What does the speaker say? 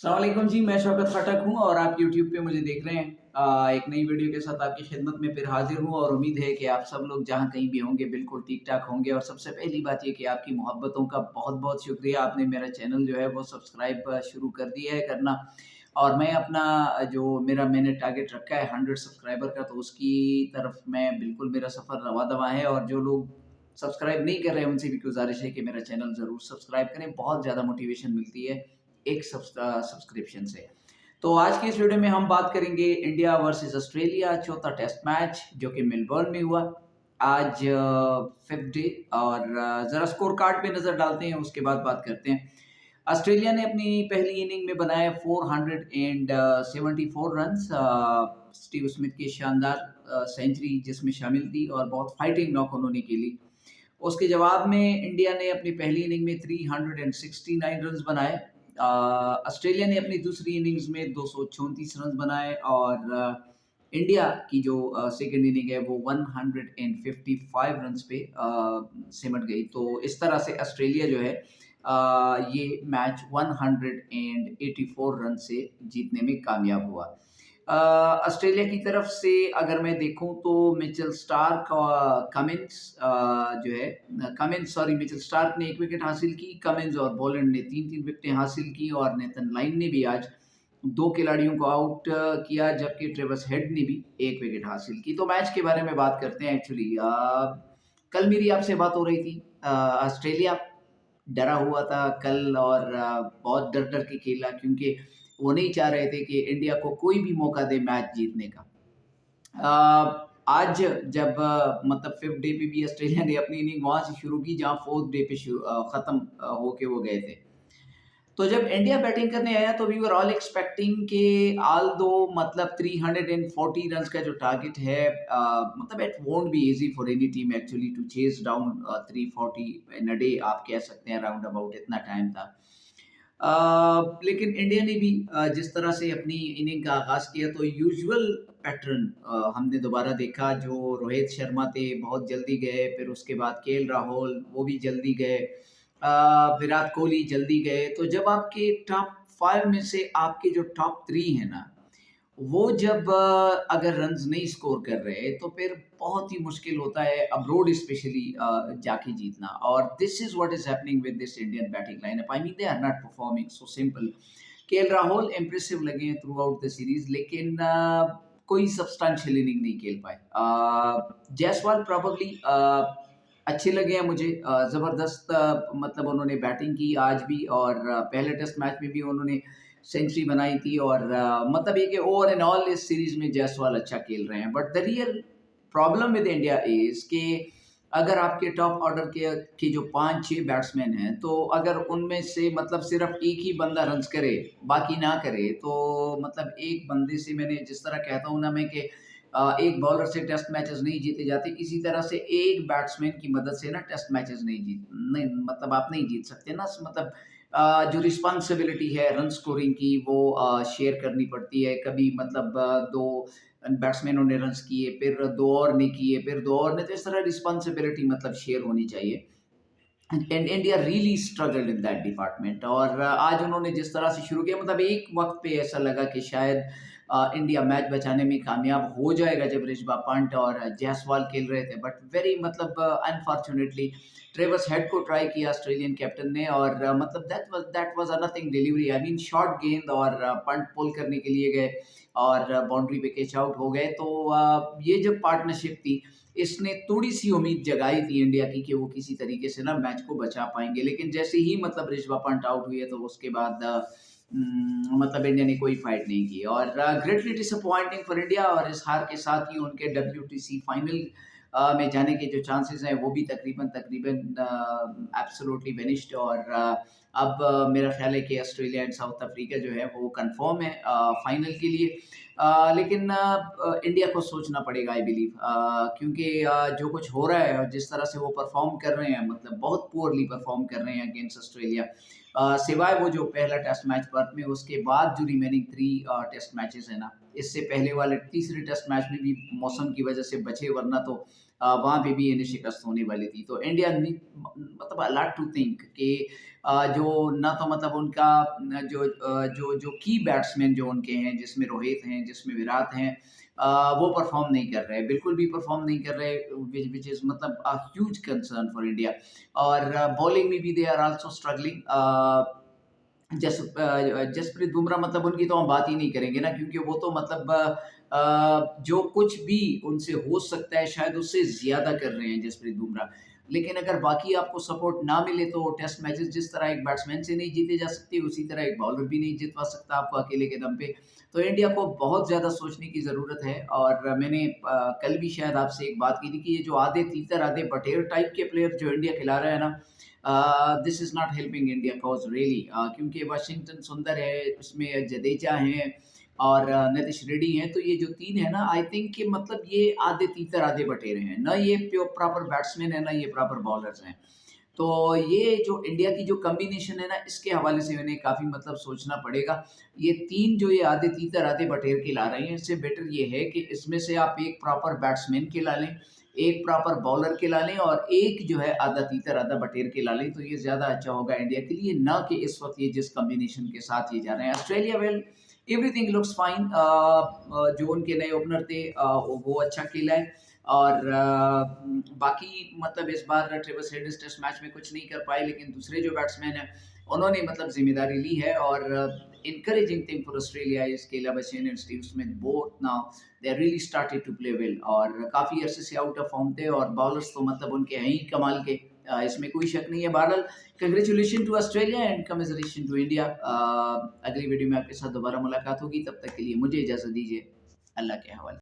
अस्सलाम वालेकुम जी, मैं शौकत खटक हूँ और आप यूट्यूब पे मुझे देख रहे हैं। एक नई वीडियो के साथ आपकी खिदमत में फिर हाज़िर हूँ और उम्मीद है कि आप सब लोग जहाँ कहीं भी होंगे बिल्कुल ठीक-ठाक होंगे और सबसे पहली बात ये कि आपकी मोहब्बतों का बहुत-बहुत शुक्रिया। आपने मेरा चैनल जो है वो सब्सक्राइब शुरू कर दिया है करना और मैं अपना मैंने टारगेट रखा है 100 सब्सक्राइबर का, तो उसकी तरफ मैं बिल्कुल मेरा सफ़र रवा-दवा है और जो लोग सब्सक्राइब नहीं कर रहे हैं उनसे भी गुज़ारिश है कि मेरा चैनल ज़रूर सब्सक्राइब करें। बहुत ज़्यादा मोटिवेशन मिलती है एक सब्सक्रिप्शन से। तो आज की इस वीडियो में हम बात करेंगे इंडिया वर्सेस ऑस्ट्रेलिया चौथा टेस्ट मैच जो कि मेलबर्न में हुआ। आज 5th डे और ज़रा स्कोर कार्ड पे नज़र डालते हैं, उसके बाद बात करते हैं। ऑस्ट्रेलिया ने अपनी पहली इनिंग में बनाए 474 रन्स, स्टीव स्मिथ की शानदार सेंचुरी जिसमें शामिल थी और बहुत फाइटिंग नॉक उन्होंने खेली। उसके जवाब में इंडिया ने अपनी पहली इनिंग में 369 रन्स बनाए। ऑस्ट्रेलिया ने अपनी दूसरी इनिंग्स में 234 रन्स बनाए और इंडिया की जो सेकंड इनिंग है वो 155 रन्स पे सिमट गई। तो इस तरह से ऑस्ट्रेलिया जो है ये मैच 184 रन से जीतने में कामयाब हुआ। ऑस्ट्रेलिया की तरफ से अगर मैं देखूं तो मिचेल स्टार्क और मिचेल स्टार्क ने 1 विकेट हासिल की, कमिंस और बॉलैंड ने 3-3 विकेटें हासिल की और नेथन लाइन ने भी आज 2 खिलाड़ियों को आउट किया, जबकि ट्रेविस हेड ने भी 1 विकेट हासिल की। तो मैच के बारे में बात करते हैं एक्चुअली। कल मेरी आपसे बात हो रही थी। ऑस्ट्रेलिया डरा हुआ था कल और बहुत डर-डर के खेला क्योंकि वो नहीं चाह रहे थे कि इंडिया को कोई भी मौका दे मैच जीतने का। आज जब मतलब 5th डे पे भी ऑस्ट्रेलिया ने अपनी इनिंग वहाँ से शुरू की जहाँ 4th डे पे खत्म होके वो गए थे। तो जब इंडिया बैटिंग करने आया तो वी वर ऑल एक्सपेक्टिंग कि ऑल्दो मतलब 340 रन्स का जो टारगेट है, मतलब it won't be easy for any team actually to chase down 340 in a day, आप कह सकते हैं राउंड अबाउट इतना टाइम था। लेकिन इंडिया ने भी जिस तरह से अपनी इनिंग का आगाज़ किया तो यूजुअल पैटर्न हमने दोबारा देखा। जो रोहित शर्मा थे बहुत जल्दी गए, फिर उसके बाद केएल राहुल वो भी जल्दी गए, विराट कोहली जल्दी गए। तो जब आपके टॉप 5 में से आपके जो टॉप 3 हैं ना, वो जब अगर रन्स नहीं स्कोर कर रहे तो फिर बहुत ही मुश्किल होता है अब्रोड स्पेशली जाके जीतना। और this is what is happening with this Indian batting lineup. I mean they are not performing so simple. KL Rahul impressive लगे हैं थ्रू आउट द सीरीज, लेकिन कोई सब्सटेंशियल इनिंग नहीं खेल पाए। जायसवाल प्रॉब्ली अच्छे लगे हैं मुझे, जबरदस्त मतलब उन्होंने बैटिंग की आज भी और पहले टेस्ट मैच में भी उन्होंने सेंचुरी बनाई थी और मतलब ये कि ओवर एंड ऑल इस सीरीज में जायसवाल अच्छा खेल रहे हैं। But the real problem with India is कि अगर आपके टॉप ऑर्डर के जो 5-6 बैट्समैन हैं, तो अगर उनमें से मतलब सिर्फ एक ही बंदा रन्स करे, बाकी ना करे, तो मतलब एक बंदे से, मैंने जिस तरह कहता हूँ ना मैं कि एक बॉलर से टेस्ट मैचेस नहीं जीते जाते, इसी तरह से एक बैट्समैन की मदद से ना टेस्ट मैचेस नहीं मतलब आप नहीं जीत सकते ना। मतलब जो रिस्पॉन्सिबिलिटी है रन स्कोरिंग की वो शेयर करनी पड़ती है। कभी मतलब 2 बैट्समैनों ने रन्स किए, फिर 2 और ने किए, फिर 2 और ने, तो इस तरह रिस्पॉन्सिबिलिटी मतलब शेयर होनी चाहिए। And India really struggled in that department और आज उन्होंने जिस तरह से शुरू किया, मतलब एक वक्त पे ऐसा लगा कि शायद इंडिया मैच बचाने में कामयाब हो जाएगा जब ऋषभ पंत और जायसवाल खेल रहे थे। बट वेरी मतलब अनफॉर्चुनेटली ट्रेविस हेड को ट्राई किया ऑस्ट्रेलियन कैप्टन ने और मतलब that was a nothing delivery. I mean short गेंद और पंत पुल करने के लिए गए और बाउंड्री पे कैच आउट हो गए। तो ये जब पार्टनरशिप थी, इसने थोड़ी-सी उम्मीद जगाई थी इंडिया की कि वो किसी तरीके से ना मैच को बचा पाएँगे। लेकिन जैसे ही मतलब ऋषभ पंत आउट हुए तो उसके बाद मतलब इंडिया ने कोई फाइट नहीं की और ग्रेटली डिसअपॉइंटिंग फॉर इंडिया। और इस हार के साथ ही उनके डब्ल्यूटीसी फाइनल में जाने के जो चांसेस हैं वो भी तकरीबन एब्सोल्युटली वेनिश्ड और अब मेरा ख्याल है कि ऑस्ट्रेलिया एंड साउथ अफ्रीका जो है वो कंफर्म है फाइनल के लिए। लेकिन इंडिया को सोचना पड़ेगा आई बिलीव, क्योंकि जो कुछ हो रहा है और जिस तरह से वो परफॉर्म कर रहे हैं, मतलब बहुत पुअरली परफॉर्म कर रहे हैं अगेंस्ट ऑस्ट्रेलिया। सिवाय वो जो पहला टेस्ट मैच पर्थ में, उसके बाद जो रिमेनिंग 3 टेस्ट मैचेस है ना, इससे पहले वाले तीसरे टेस्ट मैच में भी मौसम की वजह से बचे, वरना तो वहाँ पे भी इन्हें शिकस्त होने वाली थी। तो इंडिया नी मतलब अलॉट टू थिंक कि जो ना तो मतलब उनका जो की बैट्समैन जो उनके हैं, जिसमें रोहित हैं, जिसमें विराट हैं, वो परफ़ॉर्म नहीं कर रहे, बिल्कुल भी परफ़ॉर्म नहीं कर रहे, व्हिच इज़ मतलब a huge concern for India. और बॉलिंग में भी they are also struggling. Jasprit Bumrah मतलब उनकी तो हम बात ही नहीं करेंगे ना, क्योंकि वो तो मतलब जो कुछ भी उनसे हो सकता है शायद उससे ज़्यादा कर रहे हैं जसप्रीत बुमराह। लेकिन अगर बाकी आपको सपोर्ट ना मिले तो टेस्ट मैचेस जिस तरह एक बैट्समैन से नहीं जीते जा सकते, उसी तरह एक बॉलर भी नहीं जितवा सकता आपको अकेले के दम पे। तो इंडिया को बहुत ज़्यादा सोचने की ज़रूरत है। और मैंने कल भी शायद आपसे एक बात की थी कि ये जो आधे तीतर आधे बटेर टाइप के प्लेयर जो इंडिया खिला रहा है ना, this is not helping India cause really, क्योंकि वाशिंगटन सुंदर है, इसमें जडेजा हैं और नीतीश रेड्डी हैं, तो ये जो 3 है ना, आई थिंक कि मतलब ये आधे तीतर आधे बटेर हैं। ना ये प्रॉपर बैट्समैन है, ना ये प्रॉपर बॉलर्स हैं। तो ये जो इंडिया की जो कॉम्बिनेशन है ना, इसके हवाले से उन्हें काफ़ी मतलब सोचना पड़ेगा। ये 3 जो ये आधे तीतर आधे बटेर के ला रहे हैं, इससे बेटर ये है कि इसमें से आप एक प्रॉपर बैट्समैन के ला लें, एक प्रॉपर बॉलर के ला लें और एक जो है आधा तीतर आधा बटेर के ला लें, तो ये ज़्यादा अच्छा होगा इंडिया के लिए, ना कि इस वक़्त ये जिस कॉम्बिनेशन के साथ ये जा रहे हैं। Australia well everything looks fine. जो उनके नए ओपनर थे वो अच्छा खेला है। और बाकी मतलब इस बार ट्रेविस हेड इस टेस्ट मैच में कुछ नहीं कर पाए, लेकिन दूसरे जो बैट्समैन हैं उन्होंने मतलब ज़िम्मेदारी ली है। और encouraging thing for Australia is केला बचेन and Steve Smith both now they are really started to play well, और काफ़ी अरसे से आउट ऑफ फॉर्म थे और बॉलर्स तो मतलब उनके हैं ही कमाल के। इसमें कोई शक नहीं है। बहरहाल congratulation to Australia and commiseration to India. अगली वीडियो में आपके साथ दोबारा मुलाकात होगी, तब तक के लिए मुझे इजाज़त दीजिए। अल्लाह के हवाले।